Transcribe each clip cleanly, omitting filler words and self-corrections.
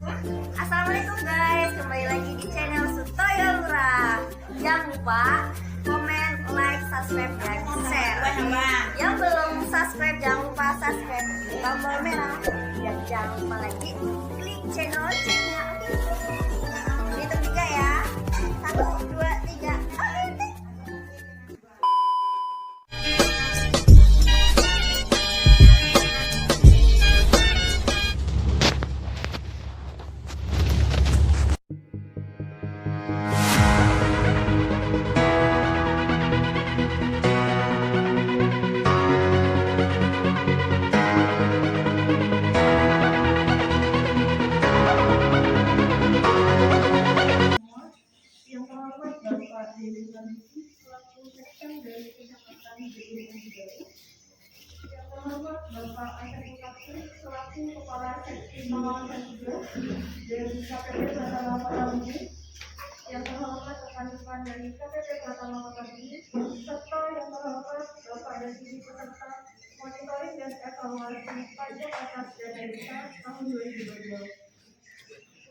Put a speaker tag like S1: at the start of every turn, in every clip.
S1: Assalamualaikum guys, kembali lagi di channel Sutoyo Lurah. Jangan lupa komen, like, subscribe, dan share. Yang belum subscribe jangan lupa subscribe tombol merah dan jangan lupa lagi klik channel loncengnya. Hitung 3 ya. 1, 2, 3. Oke.
S2: Yang terhormat Bapak Dewi Santi selaku Sekjen dari Kecamatan Jatiluhur. Yang terhormat Bapak Asep Kapten selaku Kepala Seksi Pengawasan Tugas dari KPP Pratama Kota Bumi. Yang terhormat rekan-rekan dari KPP Pratama Kota Bumi, serta yang terhormat Bapak dan Ibu peserta monitoring dan evaluasi pajak atas dana desa tahun 2022.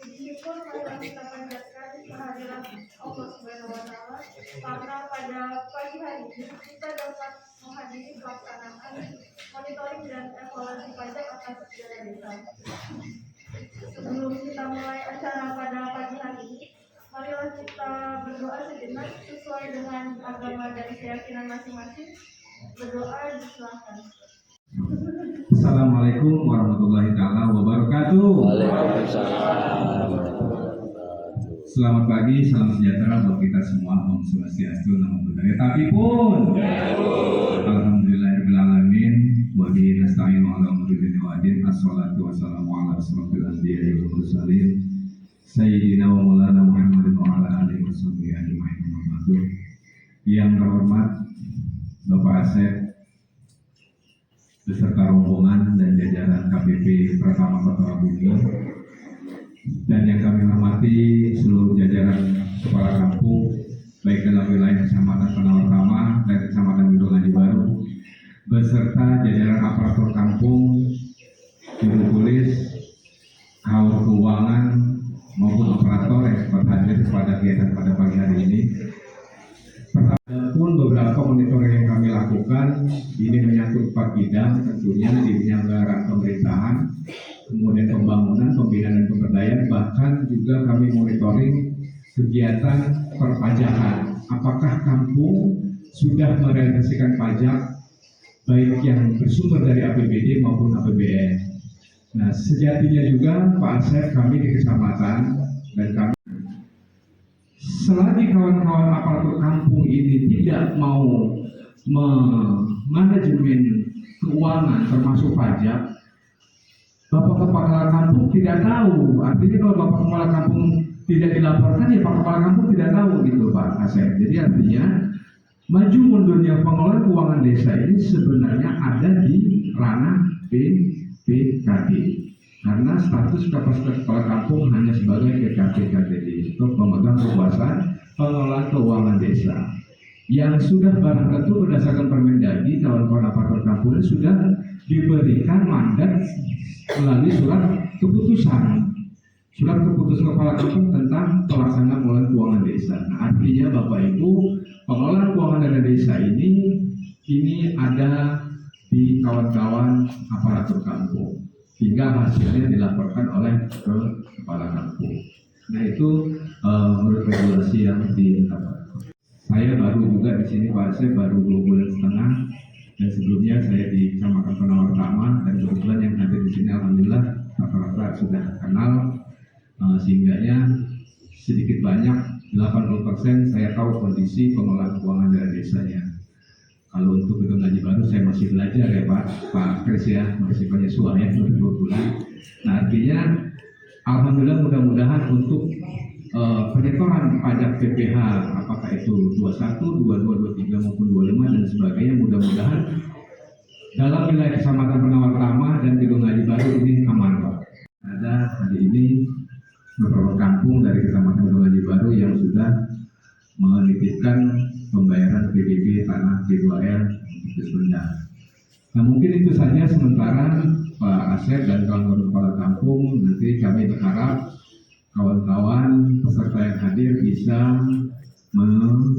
S2: Puji syukur marilah kita panjatkan kehadiran Allah Subhanahu wa Ta'ala karena pada pagi hari ini kita dapat menghadiri pelaksanaan monitoring dan evaluasi pajak atas dana desa. Sebelum kita mulai acara pada pagi hari ini, marilah kita berdoa sejenak sesuai dengan agama dan keyakinan masing-masing. Berdoa disilahkan.
S3: Assalamualaikum warahmatullahi taala wabarakatuh. Selamat pagi, salam sejahtera buat kita semua. Om Swastiastu, Namo Buddhaya. Tapi pun, alhamdulillahirabbil alamin. Wa bihi nasta'inu ala umuri dunya wa din. Assalatu wassalamu ala asrofil anbiya'i wal mursalin. Sayyidina wa maulana Muhammadin wa ala alihi washabbihi ajma'in. Yang terhormat Bapak Asep beserta rombongan dan jajaran KPP Pratama Kota Bumi, dan yang kami hormati seluruh jajaran kepala kampung baik dalam wilayah Kecamatan Penawar dan Kecamatan Gedong Baru, beserta jajaran aparatur kampung, juru tulis, kaum keuangan maupun operator yang sempat hadir pada kegiatan pada pagi hari ini. Pun beberapa monitoring yang kami lakukan ini menyangkut 4 bidang, tentunya di penyelenggaraan pemerintahan, kemudian pembangunan, pembinaan dan pemberdayaan, bahkan juga kami monitoring kegiatan perpajakan. Apakah kampung sudah merealisasikan pajak baik yang bersumber dari APBD maupun APBN. Nah, sejatinya juga Pak Asep, kami di kecamatan dan kami selagi kawan-kawan aparatur kampung ini tidak mau manajemen keuangan termasuk pajak, Bapak Kepala Kampung tidak tahu. Artinya kalau Bapak Kepala Kampung tidak dilaporkan, ya Pak Kepala Kampung tidak tahu gitu Pak Asep. Jadi artinya maju mundurnya pengelolaan keuangan desa ini sebenarnya ada di ranah PPKD. Karena status kapasitas kepala kampung hanya sebagai PKD untuk memegang kekuasaan pengelolaan keuangan desa. Yang sudah barang tentu berdasarkan Permendagri, kawan-kawan aparatur kampung sudah diberikan mandat melalui surat keputusan kepala kampung tentang pelaksanaan pengelolaan keuangan desa. Nah, artinya Bapak Ibu, pengelolaan keuangan dana desa ini ada di kawan-kawan aparatur kampung, hingga hasilnya dilaporkan oleh kepala kampung. Nah, itu menurut regulasi yang dilaporkan. Saya baru juga di sini Pak Asep, baru 2 bulan setengah, dan sebelumnya saya di Kecamatan Penawar Tama, dan kebetulan yang hadir di sini alhamdulillah rata-rata sudah kenal, sehingga sedikit banyak 80% saya tahu kondisi pengelolaan keuangan dari desanya. Kalau untuk Gedong Baru saya masih belajar ya Pak Kris ya, masih penyesuaian ya, 2 bulan. Nah, artinya alhamdulillah mudah-mudahan untuk penyetoran pajak PPH, apakah itu 21, 22, 23 maupun 25 dan sebagainya, mudah-mudahan dalam wilayah Kecamatan Penawar Tama dan Gedong Baru ini aman Pak. Ada hari ini beberapa kampung dari Kecamatan Gedong Baru yang sudah menitipkan pembayaran PBB tanah G2R untuk disbenda. Nah, mungkin itu saja sementara Pak Asep dan kawan-kawan kepala kampung, nanti kami berharap kawan-kawan peserta yang hadir bisa mengikuti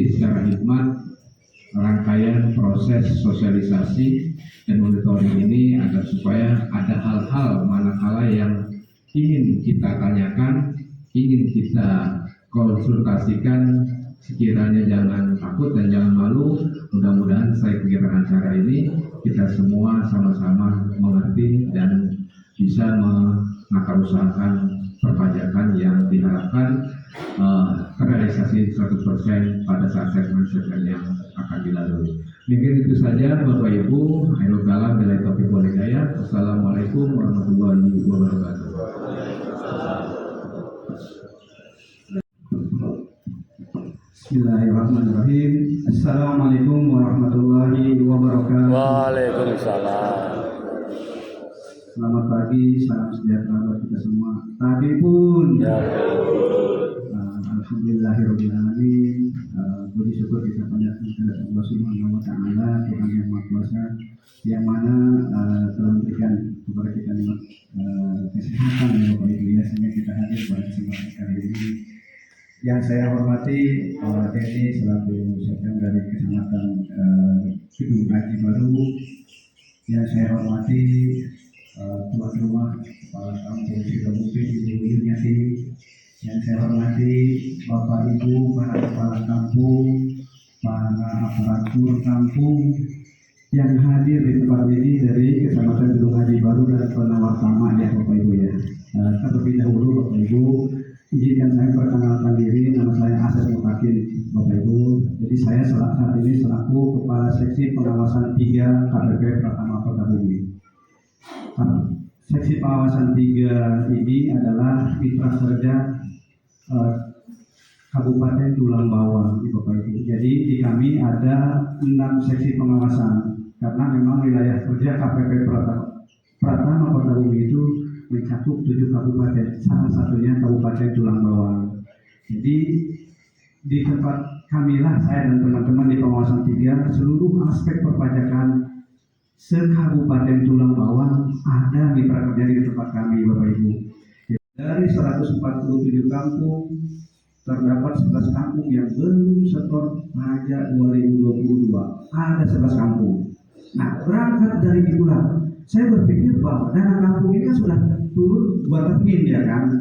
S3: secara hikmat rangkaian proses sosialisasi dan monitoring ini agar supaya ada hal-hal manakala yang ingin kita tanyakan, ingin kita konsultasikan, sekiranya jangan takut dan jangan malu. Mudah-mudahan saya kegiatan acara ini kita semua sama-sama mengerti dan bisa menakarusahakan perpajakan yang diharapkan terrealisasi 100% pada saat segmen-segmen yang akan dilalui. Mungkin itu saja Bapak Ibu. Akhirul kalam billahi taufiq wal hidayah. Wassalamualaikum warahmatullahi wabarakatuh.
S4: Bismillahirrahmanirrahim. Assalamualaikum warahmatullahi wabarakatuh.
S5: Waalaikumsalam.
S4: Selamat pagi, salam sejahtera buat kita semua. Tadi pun alhamdulillahirobbilalamin. Puji syukur kita panjatkan kepada Allah Subhanahu wa taala, Tuhan yang Maha Kuasa, yang mana telah memberikan kepada kita nikmat kesehatan yang Bapak Ibu ya, sehingga kita hadir pada kesempatan kali ini. Yang saya hormati Denny selaku sekjen dari Kecamatan Gedung Haji Baru. Yang saya hormati tuan rumah Kepala Kampung Sidomukti Ibu Yuniati. Yang saya hormati Bapak Ibu para kepala kampung, para aparatur kampung yang hadir di tempat ini dari Kecamatan Gedung Haji Baru dan penawar sama ya Bapak Ibu ya. Terlebih dahulu Bapak Ibu, izinkan saya perkenalkan diri. Nama saya Asep Mutakin Bapak Ibu. Jadi saya saat ini selaku Kepala Seksi Pengawasan 3 KPP Pratama Kota Bumi. Seksi Pengawasan 3 ini adalah mitra kerja Kabupaten Tulang Bawang Bapak Ibu. Jadi di kami ada 6 seksi pengawasan karena memang wilayah kerja KPP Pratama Kota Bumi itu mencakup 7 kabupaten, salah satunya Kabupaten Tulang Bawang. Jadi di tempat kamilah saya dan teman-teman di pengawasan 3 seluruh aspek perpajakan se-Kabupaten Tulang Bawang ada mitra kerja di tempat kami Bapak Ibu. Dari 147 kampung terdapat 11 kampung yang belum setor pajak 2022. Ada 11 kampung. Nah, berangkat dari itulah saya berpikir bahwa dana kampung ini kan sudah turun 2 termin ya kan,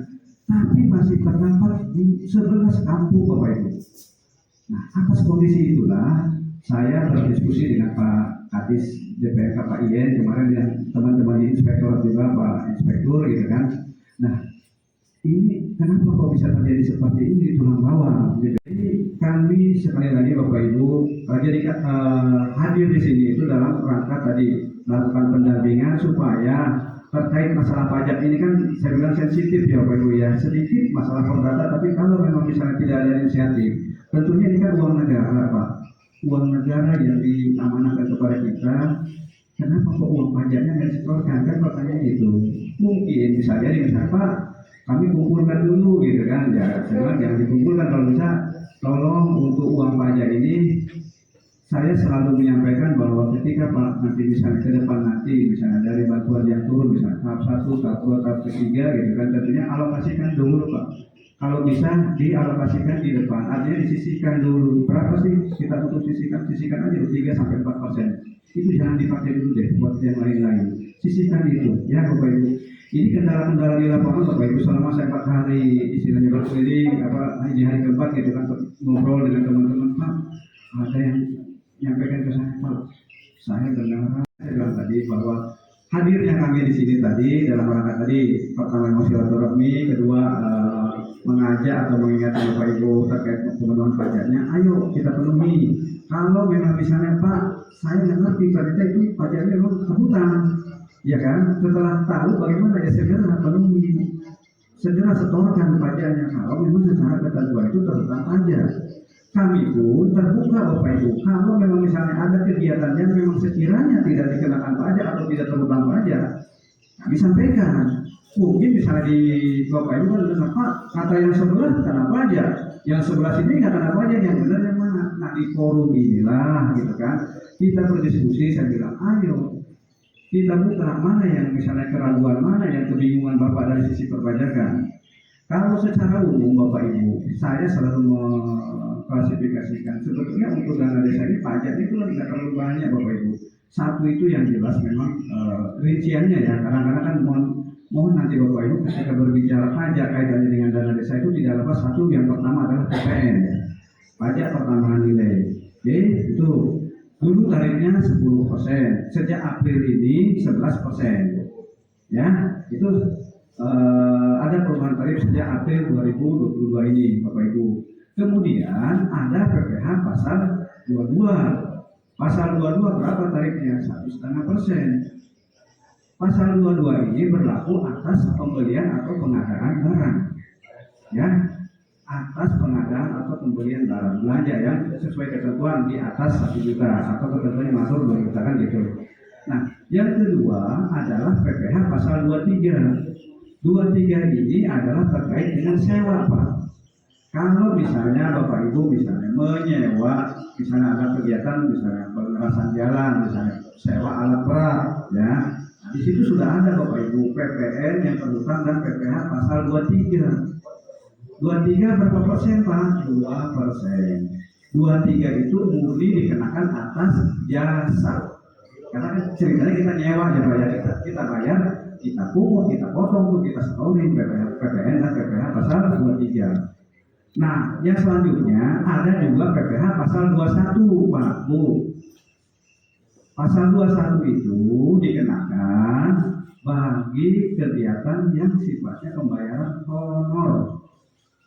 S4: tapi masih terdapat 11 kampung Bapak Ibu. Nah, atas kondisi itulah saya berdiskusi dengan Pak Kadis DPRK Pak Ien kemarin dan teman-teman di inspektorat juga Pak Inspektur gitu kan. Nah, ini kenapa kok bisa terjadi seperti ini di Tulang Bawang? Jadi kami sekali lagi Bapak Ibu hadir di sini itu dalam rangka tadi melakukan pendampingan supaya terkait masalah pajak ini kan saya bilang sensitif ya Bapak Ibu ya, sedikit masalah perdata, tapi kalau memang misalnya tidak ada inisiatif, tentunya ini kan uang negara Pak, uang negara yang diamanahkan kepada kita. Kenapa kok uang pajaknya nggak disetorkan? Kan pertanyaan itu mungkin bisa jadi misalnya Pak, kami kumpulkan dulu gitu kan ya, jangan dikumpulkan, kalau bisa tolong untuk uang pajak ini saya selalu menyampaikan bahwa ketika Pak nanti misalnya ke depan nanti misalnya dari bantuan yang turun misalnya tahap 1, tahap 2, tahap 3 gitu kan, tentunya alokasikan dulu Pak, kalau bisa dialokasikan di depan, artinya disisihkan dulu. Berapa sih kita untuk sisihkan aja 3-4%, itu jangan dipakai dulu deh buat yang lain-lain, sisihkan itu ya Bapak Ibu. Ini kendala-kendala di lapangan Bapak Ibu selama saya 4 hari istilahnya berkeliling di hari keempat gitu kan, ngobrol dengan teman-teman Pak, ada yang menyampaikan ke saya Pak, saya dengar saya bilang tadi bahwa hadirnya kami di sini tadi dalam rangka tadi pertama silaturahmi, kedua mengajak atau mengingatkan Bapak Ibu terkait pemenuhan pajaknya, ayo kita penuhi. Kalau memang misalnya Pak, saya nggak ngerti ternyata itu pajaknya memang hutang. Ya kan, setelah tahu bagaimana ya segera penuhi, segera setorkan pajaknya kalau memang secara ketentuan itu terhutang pajak. Kami pun terbuka Bapak Ibu, kalau memang misalnya ada kegiatan yang memang sekiranya tidak dikenakan pajak atau tidak terhutang pajak, kami sampaikan. Mungkin misalnya di Bapak Ibu kan dengar Pak, kata yang sebelah kena pajak, yang sebelah sini nggak kena pajak, yang benar yang mana? Nah di forum inilah gitu kan, kita berdiskusi, saya bilang ayo kita buka mana yang misalnya keraguan, mana yang kebingungan Bapak dari sisi perpajakan. Kalau secara umum Bapak Ibu, saya selalu mengklasifikasikan sebetulnya untuk dana desa ini pajak itu tidak terlalu banyak Bapak Ibu. Satu itu yang jelas memang rinciannya ya, kadang-kadang kan mohon nanti Bapak Ibu ketika berbicara pajak kaitannya dengan dana desa itu tidak lepas satu, yang pertama adalah PPN ya, pajak pertambahan nilai. Oke, itu dulu tarifnya 10%, sejak April ini 11%. Ya, itu ada perubahan tarif sejak April 2022 ini Bapak Ibu. Kemudian ada PPh pasal 22. Pasal 22 berapa tarifnya? 1,5%. Pasal 22 ini berlaku atas pembelian atau pengadaan barang. Ya, atas pengadaan atau pembelian barang belanja yang sesuai ketentuan di atas 1 juta atau ketentuannya masuk 2 juta kan gitu. Nah, yang kedua adalah PPh pasal 23. 23 ini adalah terkait dengan sewa Pak. Kalau misalnya Bapak Ibu misalnya menyewa, misalnya ada kegiatan misalnya pengerasan jalan, misalnya sewa alat berat, ya, nah, di situ sudah ada Bapak Ibu PPN yang terhutang dan PPh pasal 23. 23 berapa persen Pak? 2%. 23 itu murni dikenakan atas jasa. Karena ceritanya kita nyewa ya Pak ya, kita bayar, kita pungut, kita potong, kita setorin PPN dan PPh pasal 23. Nah, yang selanjutnya ada juga PPh pasal 21 Pak Bu. Pasal 21 itu dikenakan bagi kegiatan yang sifatnya pembayaran honor.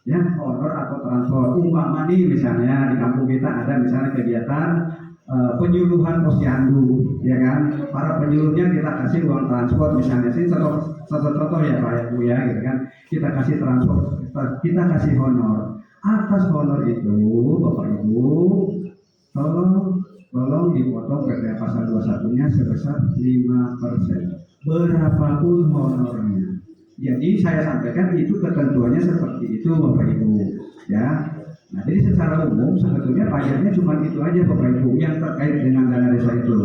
S4: Ya, honor atau transfer. Umpama nih misalnya di kampung kita ada misalnya kegiatan penyuluhan posyandu, ya kan? Para penyuluhnya kita kasih uang transport misalnya sih satu contoh ya Pak ya Bu ya, gitu kan? Kita kasih transport, kita kasih honor. Atas honor itu Bapak Ibu tolong dipotong PPh pasal 21-nya sebesar 5%. Berapapun honornya. Jadi saya sampaikan itu ketentuannya seperti itu Bapak Ibu ya. Nah, jadi secara umum sebetulnya pajaknya cuma itu aja Bapak Ibu yang terkait dengan dana desa itu.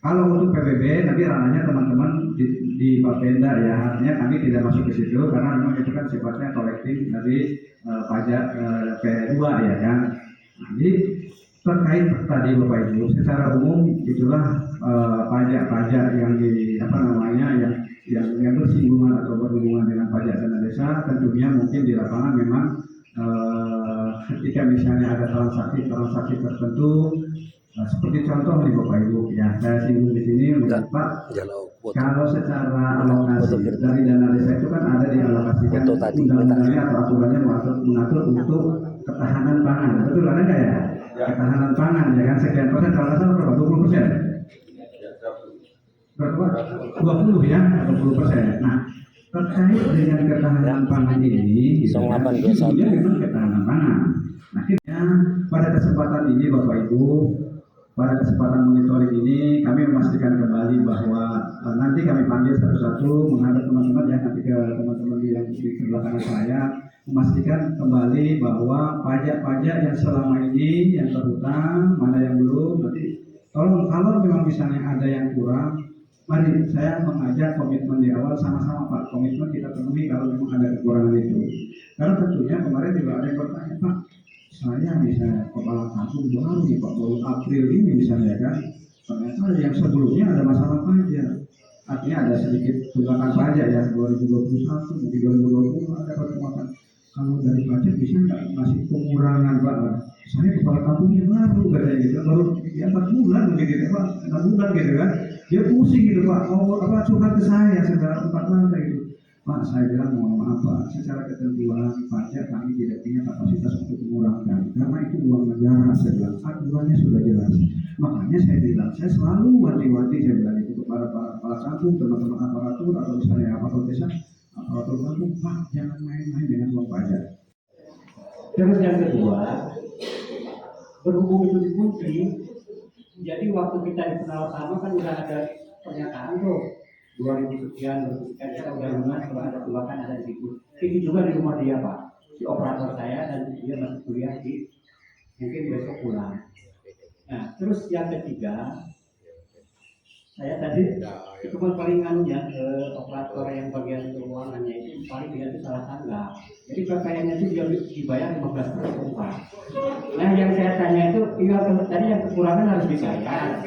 S4: Kalau untuk PBB nanti ranahnya teman-teman di Bapenda ya, artinya kami tidak masuk ke situ karena memang itu kan sifatnya kolektif dari pajak P2 ya kan. Nah, jadi terkait tadi Bapak Ibu secara umum itulah pajak-pajak yang di yang bersinggungan atau berhubungan dengan pajak dana desa. Tentunya mungkin di lapangan memang ketika misalnya ada transaksi tertentu, seperti contoh nih Bapak Ibu ya, saya singgung di sini Pak, kalau secara alokasi dari dana desa itu kan ada dialokasikan undang-undangnya atau aturannya mengatur untuk ketahanan pangan, betul ada nggak ya? Ketahanan pangan ya kan sekian persen, kalau nggak salah berapa? 20%? Berapa? 20 ya, 20%. Nah, terkait dengan ketahanan pangan ini, itu memang ketahanan pangan. Nah, akhirnya pada kesempatan ini Bapak Ibu, pada kesempatan monitoring ini kami memastikan kembali bahwa nanti kami panggil satu-satu menghadap teman-teman ya, nanti ke teman-teman yang di sebelah kanan saya, memastikan kembali bahwa pajak-pajak yang selama ini yang terhutang, mana yang belum, nanti tolong kalau memang misalnya ada yang kurang, mari saya mengajak komitmen di awal sama-sama Pak, komitmen kita penuhi kalau memang ada kekurangan itu. Karena tentunya kemarin juga ada yang bertanya Pak, saya misalnya kepala kampung baru nih Pak, baru April ini misalnya kan, ternyata yang sebelumnya ada masalah pajak, artinya ada sedikit tunggakan pajak ya 2021 mungkin 2020 ada pertemuan. Kalau dari pajak bisa nggak masih pengurangan Pak? Saya kepala kampungnya baru katanya gitu, baru ya 4 bulan begitu Pak, 6 bulan gitu kan, dia pusing gitu Pak, mau curhat ke saya secara 4 lantai gitu. Pak, saya bilang mohon maaf Pak, secara ketentuan pajak kami tidak punya kapasitas untuk mengurangkan karena itu uang negara, saya bilang aturannya sudah jelas. Makanya saya bilang, saya selalu wanti-wanti saya bilang itu kepada kepala kampung, teman-teman aparatur atau misalnya aparatur desa, aparatur kampung, Pak jangan main-main dengan uang pajak. Terus yang kedua, berhubung itu dikunci, jadi waktu kita di Penawasama kan udah ada pernyataan tuh 2000 sekian kita udah lunas kalau ada tunggakan ada di situ. Itu juga di rumah dia Pak, si operator saya dan dia masih kuliah di mungkin besok pulang. Nah terus yang ketiga, saya tadi itu kan paling anunya operator yang bagian keuangannya itu paling dia itu salah tanggal. Jadi PPN-nya itu dia dibayar 15%, Pak. Nah yang saya tanya itu, iya tadi yang kekurangan harus dibayar.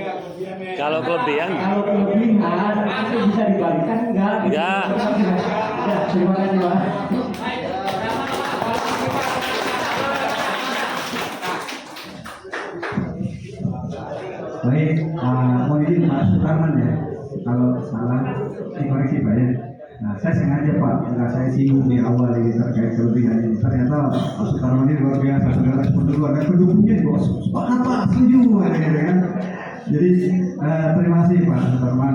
S5: Kalau kelebihan,
S4: Kalau kelebihan itu bisa dibalikan enggak?
S5: Enggak.
S4: Ya, terima kasih Pak. Baik, mohon izin Pak Sukarman ya, kalau salah dikoreksi Pak ya. Nah, saya sengaja Pak, karena saya singgung di awal ini terkait kelebihan ini. Ternyata Pak Sukarman ini luar biasa, sudah respon duluan. Dan pendukungnya bos, sepakat Pak, setuju gitu kan. Jadi terima kasih Pak Sukarman.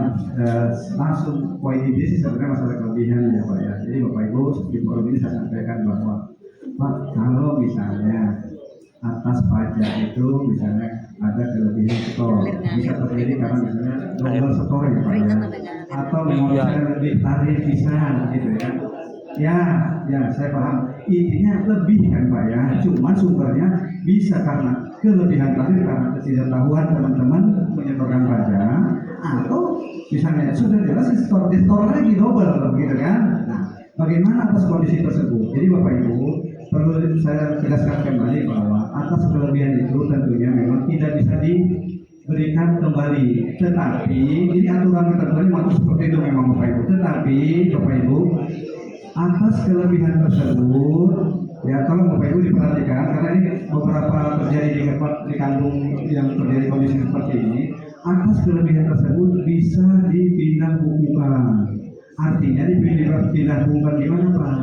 S4: Langsung poin ini sih sebenarnya masalah kelebihan ya Pak ya. Jadi Bapak Ibu seperti forum ini saya sampaikan bahwa Pak, kalau misalnya atas pajak itu misalnya ada kelebihan setor, bisa terjadi karena misalnya double setor ya Pak ya, atau memang saya lebih tarif bisa gitu ya. Ya saya paham, intinya lebih kan Pak ya, cuma sumbernya bisa karena kelebihan tarif karena ketidaktahuan teman-teman menyetorkan pajak, atau misalnya sudah jelas disetor lagi double gitu kan. Nah, bagaimana atas kondisi tersebut? Jadi Bapak Ibu perlu saya tegaskan kembali bahwa atas kelebihan itu tentunya memang tidak bisa diberikan kembali. Tetapi ini aturan ketentuan mengatur seperti itu memang Bapak Ibu. Tetapi Bapak Ibu atas kelebihan tersebut ya kalau Bapak Ibu diperhatikan karena ini beberapa terjadi di kampung yang terjadi kondisi seperti ini. Atas kelebihan tersebut bisa dipindah bukukan. Artinya dipindah bukukan di mana Pak?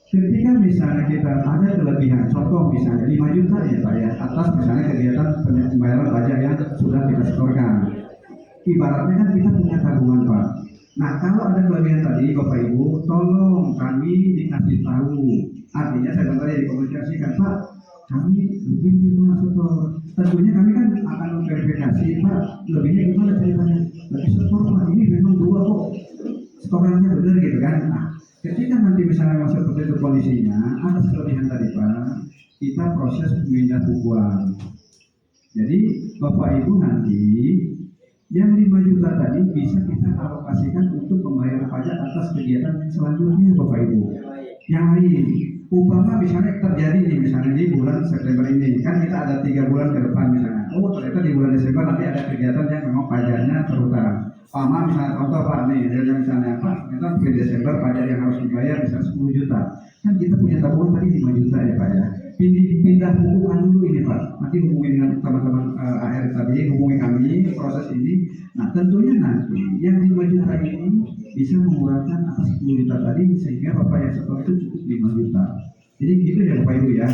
S4: Ketika misalnya kita ada kelebihan, contoh misalnya 5 juta ya Pak ya, atas misalnya kegiatan pembayaran pajak yang sudah kita setorkan. Ibaratnya kan kita punya tabungan Pak. Nah kalau ada kelebihan tadi Bapak Ibu, tolong kami dikasih tahu. Artinya saya tadi dikomunikasikan Pak, kami lebih gimana setor. Tentunya kami kan akan memverifikasi Pak, lebihnya gimana ceritanya. Lebih setor Pak, ini memang 2 kok. Setorannya benar gitu kan. Nah, ketika nanti misalnya masuk seperti itu kondisinya, atas kelebihan tadi Pak, kita proses pemindah bukuan. Jadi Bapak Ibu nanti yang 5 juta tadi bisa kita alokasikan untuk membayar pajak atas kegiatan selanjutnya Bapak Ibu. Yang lain, umpama misalnya terjadi nih misalnya di bulan September ini, kan kita ada 3 bulan ke depan misalnya. Oh ternyata di bulan Desember nanti ada kegiatan yang memang pajaknya terutara. Pama misalnya contoh Pak nih, dia misalnya Pak, kita di Desember pajak yang harus dibayar misalnya 10 juta. Kan kita punya tabungan tadi 5 juta ya Pak ya. Pindah bukukan dulu ini Pak. Nanti hubungi dengan teman-teman AR tadi, hubungi kami proses ini. Nah tentunya nanti yang 5 juta ini bisa mengurangkan atas 10 juta tadi sehingga Bapak yang setor itu cukup 5 juta. Jadi gitu ya Bapak Ibu ya.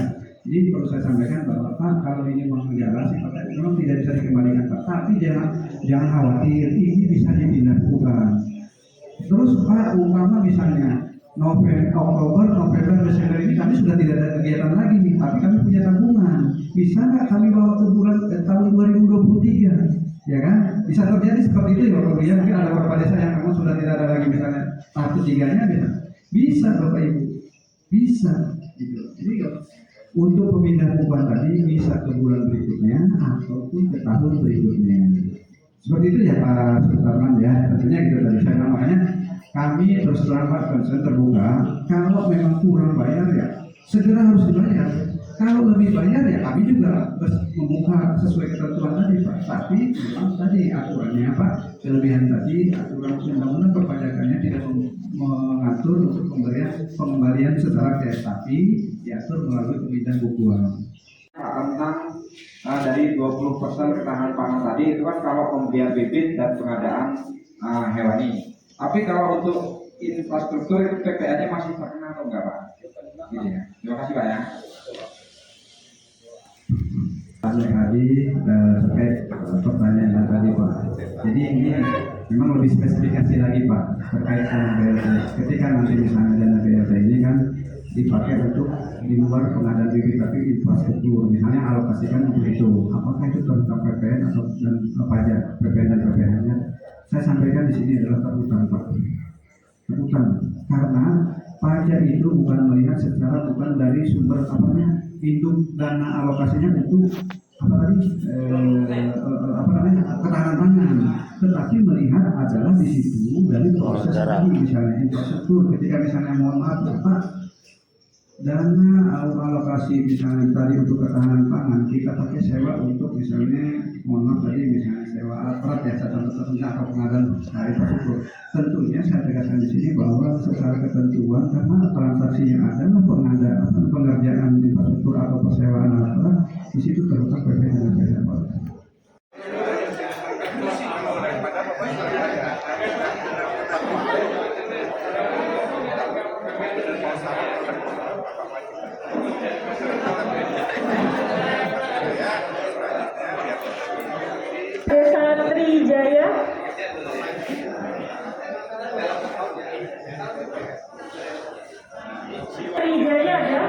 S4: Jadi perlu saya sampaikan bahwa Pak kalau ini mengejala sifatnya memang tidak bisa dikembalikan Pak. Tapi jangan khawatir, ini bisa dipindah bukukan. Terus Pak umpama misalnya Oktober, November, Desember ini kami sudah tidak ada kegiatan lagi nih, tapi kami punya tabungan. Bisa nggak kami bawa ke bulan tahun 2023? Ya kan? Bisa terjadi seperti itu ya Bapak Ibu. Ya, mungkin ada beberapa desa yang memang sudah tidak ada lagi misalnya tahap 3-nya bisa Bapak Ibu. Bisa gitu. Jadi untuk pemindahan bukuan tadi bisa ke bulan berikutnya ataupun ke tahun berikutnya. Seperti itu ya Pak Sutarman ya. Tentunya gitu tadi saya namanya kami terus terang Pak concern terbuka. Kalau memang kurang bayar ya segera harus dibayar. Kalau lebih bayar ya kami juga membuka sesuai ketentuan tadi Pak. Tapi memang tadi aturannya Pak, kelebihan tadi aturan undang-undang perpajakannya tidak mengatur untuk pengembalian secara cash, tapi diatur melalui pemindahan bukuan.
S6: Tentang dari 20% ketahanan pangan tadi itu kan kalau pembelian bibit dan pengadaan hewani. Tapi kalau untuk infrastruktur itu PPN-nya masih terkena atau enggak Pak? Gitu ya. Terima kasih Pak ya.
S4: Tadi terkait pertanyaan tadi Pak. Jadi ini memang lebih spesifikasi lagi Pak terkait dengan BLT. Ketika nanti misalnya dana BLT ini kan dipakai untuk di luar pengadaan bibit tapi infrastruktur, misalnya alokasikan untuk itu. Apakah itu tentang PPN atau dan pajak PPN dan PPN-nya? Saya sampaikan di sini adalah terutang Pak. Terutang karena pajak itu bukan melihat secara bukan dari sumber apanya, induk dana alokasinya untuk ketahanan pangan, tetapi melihat adalah di situ dari proses tadi misalnya infrastruktur. Ketika misalnya mohon maaf Bapak, dana alokasi misalnya tadi untuk ketahanan pangan kita pakai sewa untuk misalnya mohon maaf tadi misalnya sewa alat ya contohnya atau pengadaan dari infrastruktur. Tentunya saya tegaskan di sini bahwa secara ketentuan karena transaksi yang adalah pengerjaan infrastruktur atau persewaan alat di situ terletak PP dan PPH.
S2: Desa Trijaya. Trijaya ada.